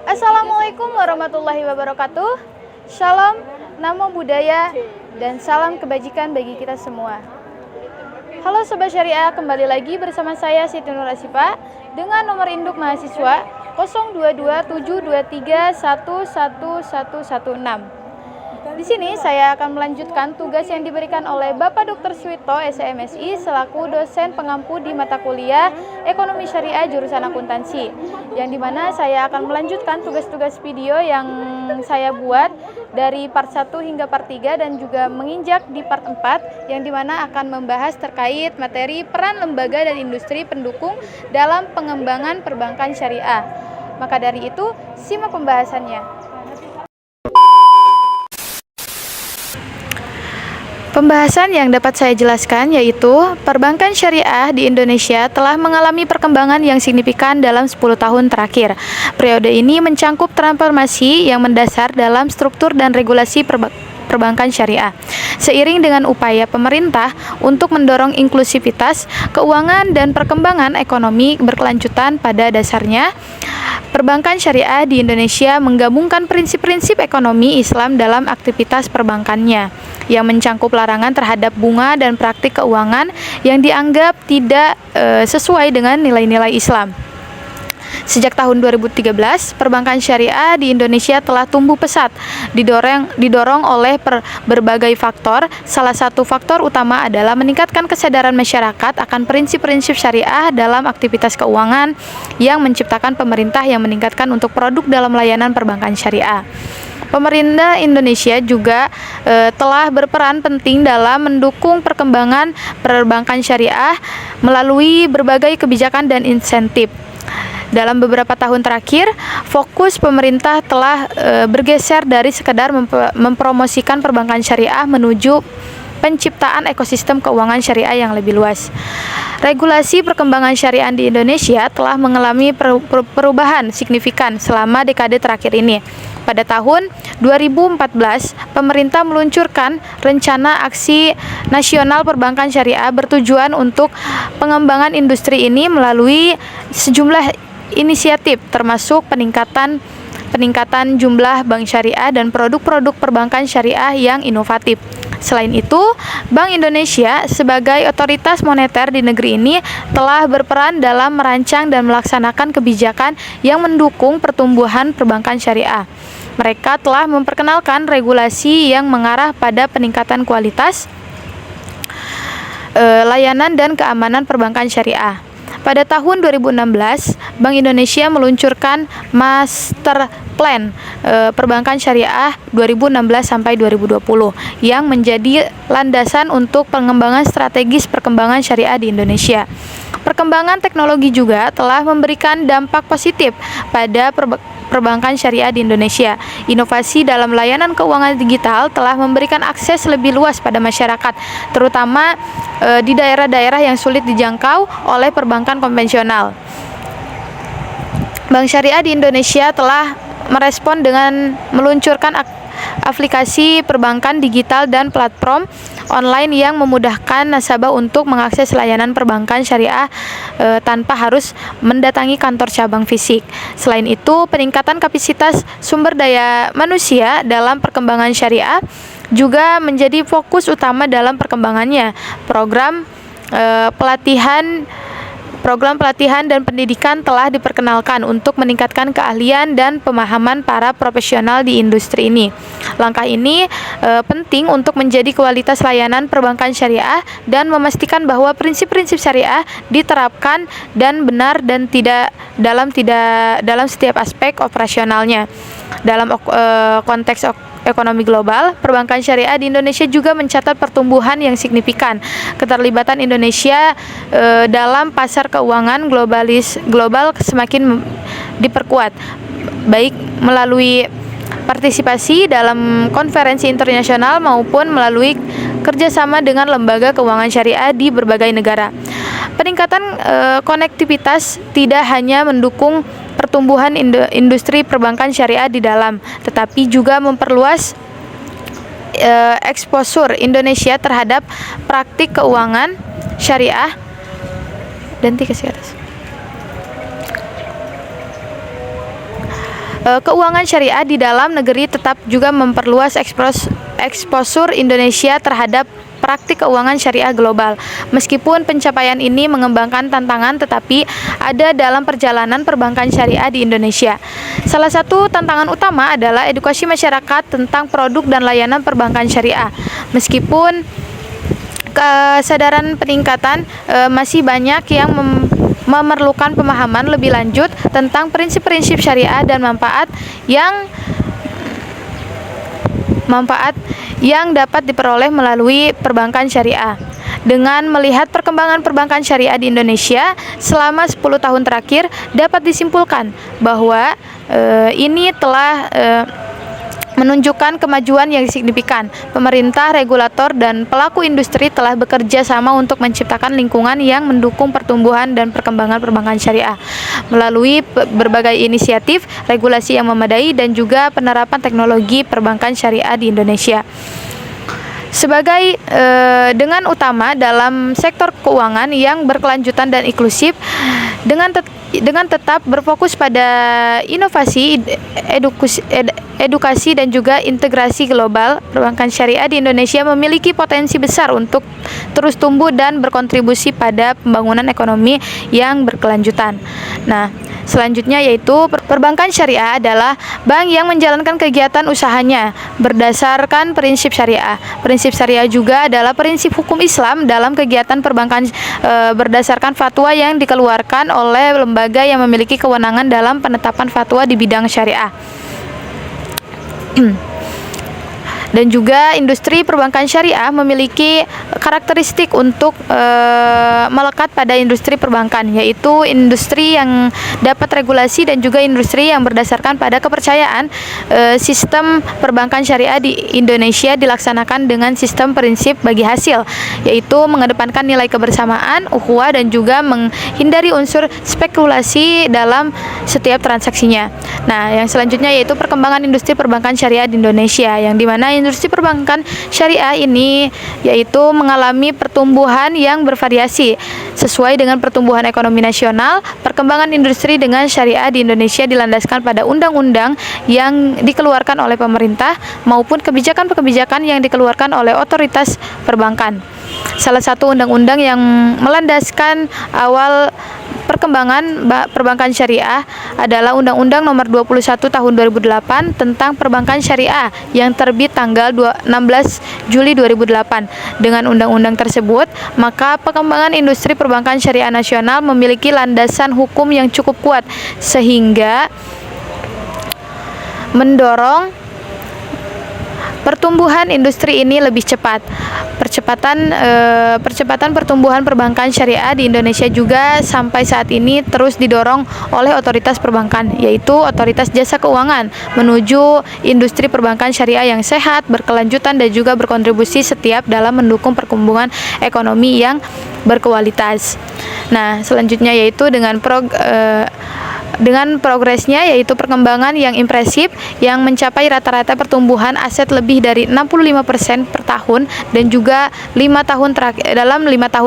Assalamualaikum warahmatullahi wabarakatuh. Shalom, namo buddhaya, dan salam kebajikan bagi kita semua. Halo Sobat Syariah, kembali lagi bersama saya Siti Nur Asifa dengan nomor induk mahasiswa 022723111116. Di sini saya akan melanjutkan tugas yang diberikan oleh Bapak Dr. Suwito, SMSI, selaku dosen pengampu di mata kuliah Ekonomi Syariah jurusan Akuntansi, yang dimana saya akan melanjutkan tugas-tugas video yang saya buat dari part 1 hingga part 3 dan juga menginjak di part 4, yang dimana akan membahas terkait materi peran lembaga dan industri pendukung dalam pengembangan perbankan syariah. Maka dari itu, simak pembahasannya. Pembahasan yang dapat saya jelaskan yaitu perbankan syariah di Indonesia telah mengalami perkembangan yang signifikan dalam 10 tahun terakhir. Periode ini mencangkup transformasi yang mendasar dalam struktur dan regulasi perbankan syariah. Seiring dengan upaya pemerintah untuk mendorong inklusivitas keuangan dan perkembangan ekonomi berkelanjutan, pada dasarnya perbankan syariah di Indonesia menggabungkan prinsip-prinsip ekonomi Islam dalam aktivitas perbankannya, yang mencangkup larangan terhadap bunga dan praktik keuangan yang dianggap tidak sesuai dengan nilai-nilai Islam. Sejak tahun 2013, perbankan syariah di Indonesia telah tumbuh pesat, didorong oleh berbagai faktor. Salah satu faktor utama adalah meningkatkan kesadaran masyarakat akan prinsip-prinsip syariah dalam aktivitas keuangan yang menciptakan pemerintah yang meningkatkan untuk produk dalam layanan perbankan syariah. Pemerintah Indonesia juga telah berperan penting dalam mendukung perkembangan perbankan syariah melalui berbagai kebijakan dan insentif. Dalam beberapa tahun terakhir, fokus pemerintah telah bergeser dari sekedar mempromosikan perbankan syariah menuju penciptaan ekosistem keuangan syariah yang lebih luas. Regulasi perkembangan syariah di Indonesia telah mengalami perubahan signifikan selama dekade terakhir ini. Pada tahun 2014, pemerintah meluncurkan rencana aksi nasional perbankan syariah bertujuan untuk pengembangan industri ini melalui sejumlah inisiatif, termasuk peningkatan jumlah bank syariah dan produk-produk perbankan syariah yang inovatif. Selain itu, Bank Indonesia sebagai otoritas moneter di negeri ini telah berperan dalam merancang dan melaksanakan kebijakan yang mendukung pertumbuhan perbankan syariah. Mereka telah memperkenalkan regulasi yang mengarah pada peningkatan kualitas layanan dan keamanan perbankan syariah. Pada tahun 2016, Bank Indonesia meluncurkan Master Plan Perbankan Syariah 2016 sampai 2020 yang menjadi landasan untuk pengembangan strategis perkembangan syariah di Indonesia. Perkembangan teknologi juga telah memberikan dampak positif pada perbankan syariah di Indonesia. Inovasi dalam layanan keuangan digital telah memberikan akses lebih luas pada masyarakat, terutama di daerah-daerah yang sulit dijangkau oleh perbankan konvensional. Bank Syariah di Indonesia telah merespon dengan meluncurkan aplikasi perbankan digital dan platform online yang memudahkan nasabah untuk mengakses layanan perbankan syariah tanpa harus mendatangi kantor cabang fisik. Selain itu, peningkatan kapasitas sumber daya manusia dalam perkembangan syariah juga menjadi fokus utama dalam perkembangannya. Program pelatihan dan pendidikan telah diperkenalkan untuk meningkatkan keahlian dan pemahaman para profesional di industri ini. Langkah ini penting untuk menjadi kualitas layanan perbankan syariah dan memastikan bahwa prinsip-prinsip syariah diterapkan dan benar dan tidak dalam setiap aspek operasionalnya. Dalam konteks ekonomi global, perbankan syariah di Indonesia juga mencatat pertumbuhan yang signifikan. Keterlibatan Indonesia dalam pasar keuangan global semakin diperkuat, baik melalui partisipasi dalam konferensi internasional maupun melalui kerjasama dengan lembaga keuangan syariah di berbagai negara. Peningkatan konektivitas tidak hanya mendukung pertumbuhan industri perbankan syariah di dalam, tetapi juga memperluas eksposur Indonesia terhadap praktik keuangan syariah keuangan syariah di dalam negeri, tetap juga memperluas eksposur Indonesia terhadap praktik keuangan syariah global. Meskipun pencapaian ini mengembangkan tantangan, tetapi ada dalam perjalanan perbankan syariah di Indonesia. Salah satu tantangan utama adalah edukasi masyarakat tentang produk dan layanan perbankan syariah. Meskipun kesadaran peningkatan, masih banyak yang memerlukan pemahaman lebih lanjut tentang prinsip-prinsip syariah dan manfaat yang dapat diperoleh melalui perbankan syariah. Dengan melihat perkembangan perbankan syariah di Indonesia selama 10 tahun terakhir, dapat disimpulkan bahwa ini telah menunjukkan kemajuan yang signifikan. Pemerintah, regulator, dan pelaku industri telah bekerja sama untuk menciptakan lingkungan yang mendukung pertumbuhan dan perkembangan perbankan syariah melalui berbagai inisiatif, regulasi yang memadai, dan juga penerapan teknologi perbankan syariah di Indonesia. Sebagai dengan utama dalam sektor keuangan yang berkelanjutan dan inklusif, dengan tetap berfokus pada inovasi, edukasi dan juga integrasi global, perbankan syariah di Indonesia memiliki potensi besar untuk terus tumbuh dan berkontribusi pada pembangunan ekonomi yang berkelanjutan. Nah, selanjutnya yaitu perbankan syariah adalah bank yang menjalankan kegiatan usahanya berdasarkan prinsip syariah. Prinsip syariah juga adalah prinsip hukum Islam dalam kegiatan perbankan berdasarkan fatwa yang dikeluarkan oleh lembaga yang memiliki kewenangan dalam penetapan fatwa di bidang syariah. Dan juga industri perbankan syariah memiliki karakteristik untuk melekat pada industri perbankan, yaitu industri yang dapat regulasi dan juga industri yang berdasarkan pada kepercayaan. Sistem perbankan syariah di Indonesia dilaksanakan dengan sistem prinsip bagi hasil, yaitu mengedepankan nilai kebersamaan, ukhuwah, dan juga menghindari unsur spekulasi dalam setiap transaksinya. Nah, yang selanjutnya yaitu perkembangan industri perbankan syariah di Indonesia, yang dimana industri perbankan syariah ini yaitu mengalami pertumbuhan yang bervariasi sesuai dengan pertumbuhan ekonomi nasional. Perkembangan industri dengan syariah di Indonesia dilandaskan pada undang-undang yang dikeluarkan oleh pemerintah maupun kebijakan-kebijakan yang dikeluarkan oleh otoritas perbankan. Salah satu undang-undang yang melandaskan awal perkembangan perbankan syariah adalah Undang-Undang Nomor 21 Tahun 2008 tentang Perbankan Syariah yang terbit tanggal 16 Juli 2008. Dengan undang-undang tersebut, maka perkembangan industri perbankan syariah nasional memiliki landasan hukum yang cukup kuat sehingga mendorong pertumbuhan industri ini lebih cepat. Percepatan pertumbuhan perbankan syariah di Indonesia juga sampai saat ini terus didorong oleh otoritas perbankan, yaitu Otoritas Jasa Keuangan, menuju industri perbankan syariah yang sehat, berkelanjutan, dan juga berkontribusi setiap dalam mendukung perkembangan ekonomi yang berkualitas. Nah, selanjutnya yaitu dengan progresnya yaitu perkembangan yang impresif yang mencapai rata-rata pertumbuhan aset lebih dari 65% per tahun dan juga 5 tahun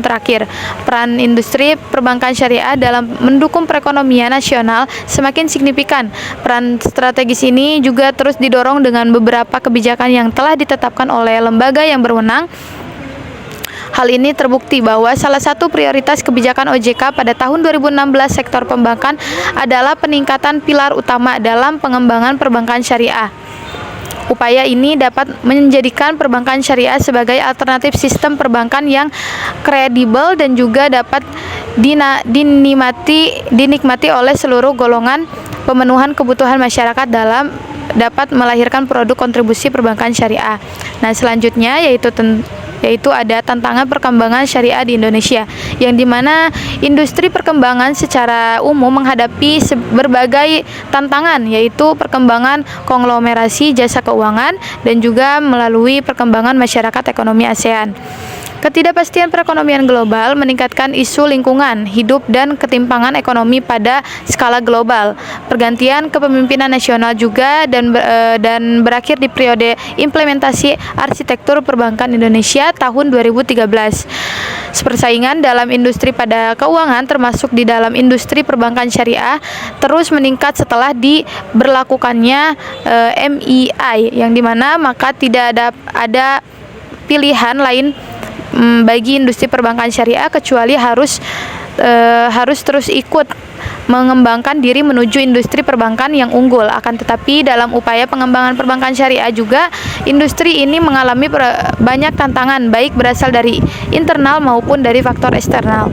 terakhir. Peran industri perbankan syariah dalam mendukung perekonomian nasional semakin signifikan. Peran strategis ini juga terus didorong dengan beberapa kebijakan yang telah ditetapkan oleh lembaga yang berwenang. Hal ini terbukti bahwa salah satu prioritas kebijakan OJK pada tahun 2016 sektor perbankan adalah peningkatan pilar utama dalam pengembangan perbankan syariah. Upaya ini dapat menjadikan perbankan syariah sebagai alternatif sistem perbankan yang kredibel dan juga dapat dinikmati oleh seluruh golongan pemenuhan kebutuhan masyarakat dapat melahirkan produk kontribusi perbankan syariah. Nah, selanjutnya yaitu ada tantangan perkembangan syariah di Indonesia, yang dimana industri perkembangan secara umum menghadapi berbagai tantangan, yaitu perkembangan konglomerasi jasa keuangan dan juga melalui perkembangan masyarakat ekonomi ASEAN. Ketidakpastian perekonomian global meningkatkan isu lingkungan hidup dan ketimpangan ekonomi pada skala global. Pergantian kepemimpinan nasional juga dan berakhir di periode implementasi arsitektur perbankan Indonesia tahun 2013. Persaingan dalam industri pada keuangan termasuk di dalam industri perbankan syariah terus meningkat setelah diberlakukannya MII, yang dimana maka tidak ada pilihan lain bagi industri perbankan syariah kecuali harus terus ikut mengembangkan diri menuju industri perbankan yang unggul. Akan tetapi dalam upaya pengembangan perbankan syariah juga industri ini mengalami banyak tantangan, baik berasal dari internal maupun dari faktor eksternal.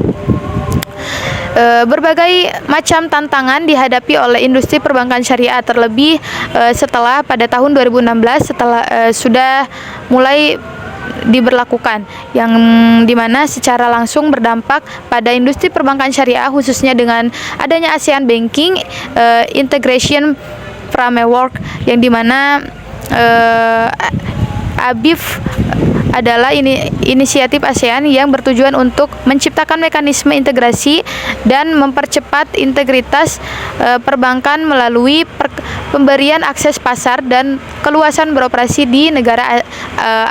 Berbagai macam tantangan dihadapi oleh industri perbankan syariah, terlebih setelah pada tahun 2016 sudah mulai diberlakukan, yang dimana secara langsung berdampak pada industri perbankan syariah, khususnya dengan adanya ASEAN Banking Integration Framework, yang dimana ABIF adalah inisiatif ASEAN yang bertujuan untuk menciptakan mekanisme integrasi dan mempercepat integritas perbankan melalui pemberian akses pasar dan keluasan beroperasi di negara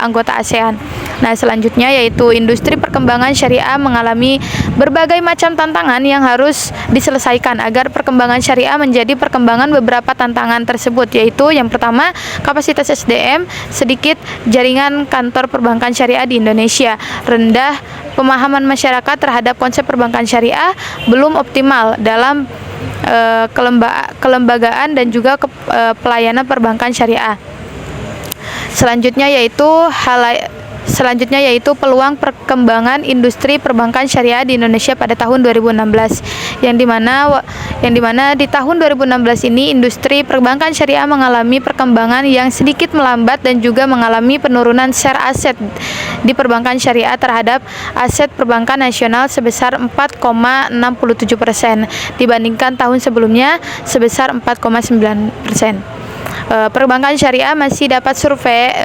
anggota ASEAN. Nah, selanjutnya yaitu industri perkembangan syariah mengalami berbagai macam tantangan yang harus diselesaikan agar perkembangan syariah menjadi perkembangan beberapa tantangan tersebut, yaitu yang pertama, kapasitas SDM sedikit, jaringan kantor perbankan syariah di Indonesia rendah, pemahaman masyarakat terhadap konsep perbankan syariah belum optimal dalam kelembagaan dan juga pelayanan perbankan syariah. Selanjutnya yaitu peluang perkembangan industri perbankan syariah di Indonesia pada tahun 2016, yang dimana di tahun 2016 ini industri perbankan syariah mengalami perkembangan yang sedikit melambat dan juga mengalami penurunan share aset di perbankan syariah terhadap aset perbankan nasional sebesar 4,67% dibandingkan tahun sebelumnya sebesar 4,9%. Perbankan syariah masih dapat survei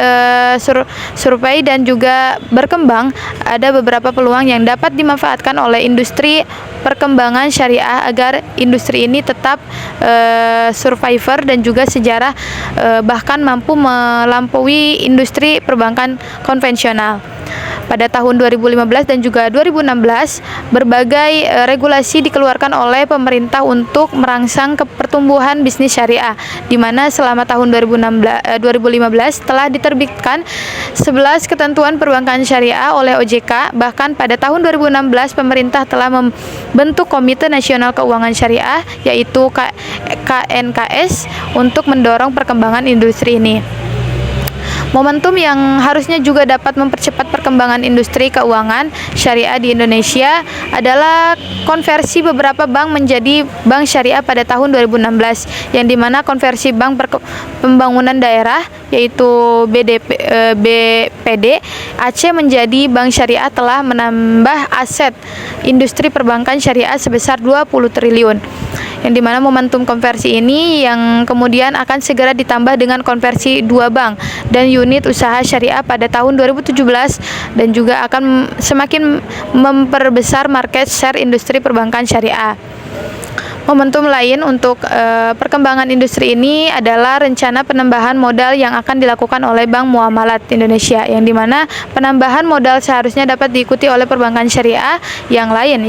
dan juga berkembang. Ada beberapa peluang yang dapat dimanfaatkan oleh industri perkembangan syariah agar industri ini tetap survivor dan juga sejarah, bahkan mampu melampaui industri perbankan konvensional. Pada tahun 2015 dan juga 2016, berbagai regulasi dikeluarkan oleh pemerintah untuk merangsang pertumbuhan bisnis syariah, di mana selama tahun 2015 telah diterbitkan 11 ketentuan perbankan syariah oleh OJK. Bahkan pada tahun 2016 pemerintah telah membentuk Komite Nasional Keuangan Syariah, yaitu KNKS, untuk mendorong perkembangan industri ini. Momentum yang harusnya juga dapat mempercepat perkembangan industri keuangan syariah di Indonesia adalah konversi beberapa bank menjadi bank syariah pada tahun 2016, yang dimana konversi bank pembangunan daerah yaitu BPD Aceh menjadi bank syariah telah menambah aset industri perbankan syariah sebesar 20 triliun. Yang dimana momentum konversi ini yang kemudian akan segera ditambah dengan konversi 2 bank dan unit usaha syariah pada tahun 2017, dan juga akan semakin memperbesar market share industri perbankan syariah. Momentum lain untuk perkembangan industri ini adalah rencana penambahan modal yang akan dilakukan oleh Bank Muamalat Indonesia, yang dimana penambahan modal seharusnya dapat diikuti oleh perbankan syariah yang lain,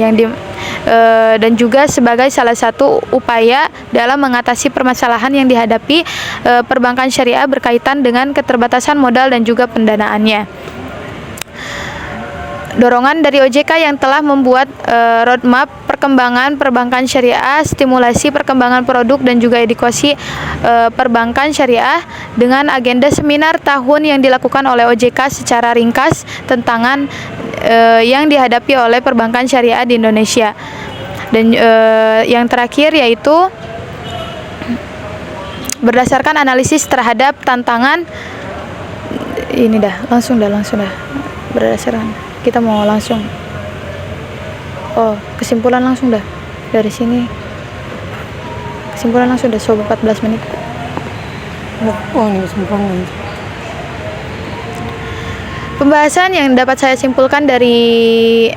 dan juga sebagai salah satu upaya dalam mengatasi permasalahan yang dihadapi perbankan syariah berkaitan dengan keterbatasan modal dan juga pendanaannya. Dorongan dari OJK yang telah membuat roadmap perkembangan perbankan syariah, stimulasi perkembangan produk dan juga edukasi perbankan syariah dengan agenda seminar tahun yang dilakukan oleh OJK secara ringkas, tantangan yang dihadapi oleh perbankan syariah di Indonesia. Dan yang terakhir yaitu berdasarkan analisis terhadap tantangan ini langsung dah berdasarkan kita mau langsung kesimpulan langsung dah dari sini, kesimpulan langsung dah 14 menit. Ini kesimpulan. Pembahasan yang dapat saya simpulkan dari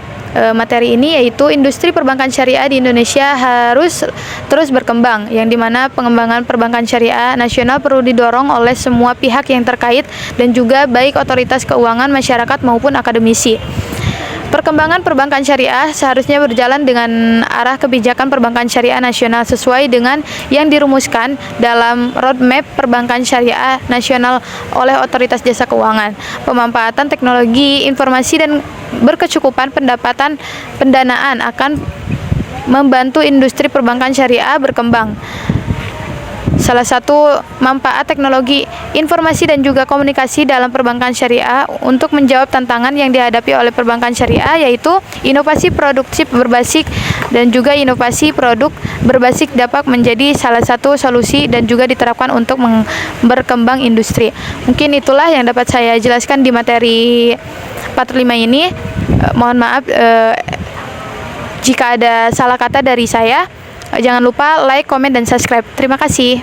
materi ini yaitu industri perbankan syariah di Indonesia harus terus berkembang, yang dimana pengembangan perbankan syariah nasional perlu didorong oleh semua pihak yang terkait dan juga baik otoritas keuangan, masyarakat maupun akademisi. Perkembangan perbankan syariah seharusnya berjalan dengan arah kebijakan perbankan syariah nasional sesuai dengan yang dirumuskan dalam roadmap perbankan syariah nasional oleh otoritas jasa keuangan. Pemanfaatan teknologi informasi dan berkecukupan pendanaan akan membantu industri perbankan syariah berkembang. Salah satu manfaat teknologi informasi dan juga komunikasi dalam perbankan syariah untuk menjawab tantangan yang dihadapi oleh perbankan syariah yaitu inovasi produktif berbasis dan juga inovasi produk berbasis dapat menjadi salah satu solusi dan juga diterapkan untuk berkembang industri. Mungkin itulah yang dapat saya jelaskan di materi 45 ini. Mohon maaf jika ada salah kata dari saya. Jangan lupa like, komen, dan subscribe. Terima kasih.